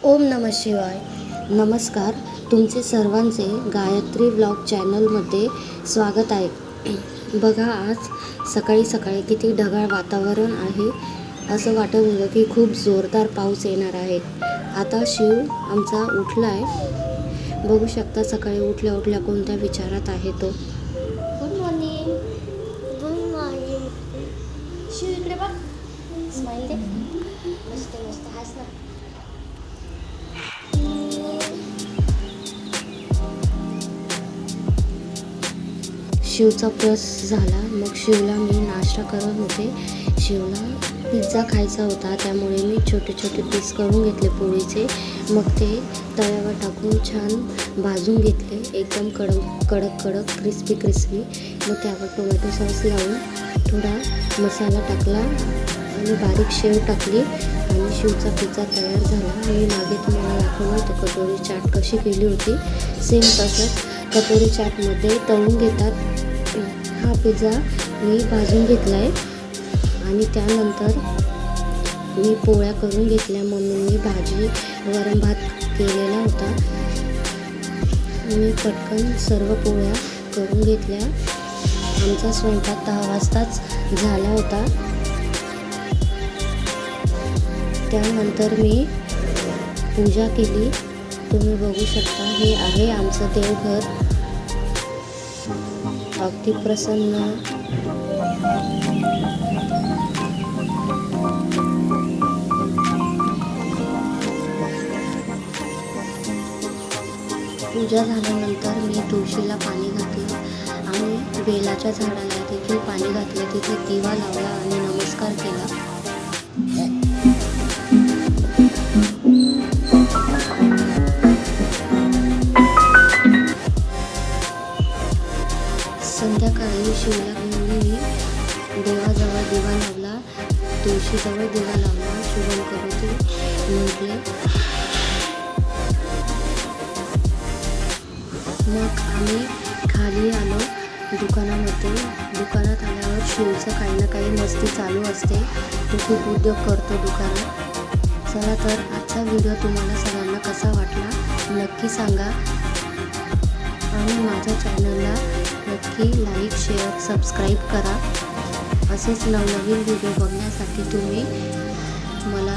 ओम नमः शिवाय. नमस्कार. तुमचे सर्वांचे गायत्री व्लॉग चॅनलमध्ये स्वागत आहे. बघा, आज सकाळी सकाळी किती ढगाळ वातावरण आहे. असं वाटत होतं की खूप जोरदार पाऊस येणार आहे. आता शिव आमचा उठला आहे. बघू शकता सकाळी उठल्या उठल्या कोणत्या विचारात आहे तो. Good morning. Good morning. Shiv इकडे बघ, स्माइल दे. मस्त मस्त हस ना. शिवचा ब्रश झाला. मग शिवला मी नाश्ता करत होते. शिवला पिझ्झा खायचा होता, त्यामुळे मी छोटे छोटे पीस करून घेतले पोळीचे. मग ते तव्यावर टाकून छान भाजून घेतले, एकदम कडक क्रिस्पी क्रिस्पी. मग त्यावर टोमॅटो सॉस लावून थोडा मसाला टाकला आणि बारीक शेव टाकली आणि शिवचा पिझ्झा तयार झाला. मी मागे तुम्हाला दाखवलं होतं कटोरी चाट कशी केली होती, सेम तसंच कटोरी चाटमध्ये तळून घेतात. हा पिझ्झा मी भाजून घेतला आहे आणि त्यानंतर मी पोळ्या करून घेतल्या. मम्मीने भाजी वरण भात केलेला होता. मी पटकन सर्व पोळ्या करून घेतल्या. आमचा स्वयंपाक 10 वाजताच झाला होता. त्यानंतर मी पूजा केली. तुम्ही बघू शकता, हे आहे आमचं देवघर. अगदी प्रसन्न. पूजा झाल्यानंतर मी तुळशीला पाणी घातलं आणि बेलाच्या झाडाला देखील पाणी घातले. तिथे दिवा लावला आणि नमस्कार केला. संध्याकाळी शिवला घेऊन मी देवाजवळ दिवा लावला, तुळशीजवळ दिवा लावला. शुभम करोती म्हटले. मग आम्ही खाली आलो दुकानामध्ये. दुकानात आल्यावर शिवचं काही ना काही मस्ती चालू असते. तो खूप उद्योग करतो दुकानात. चला तर आजचा व्हिडिओ तुम्हाला सगळ्यांना कसा वाटला नक्की सांगा आणि माझ्या चॅनलला नक्की लाईक, शेअर, सबस्क्राईब करा. असेच नवनवीन व्हिडिओ बघण्यासाठी तुम्ही मला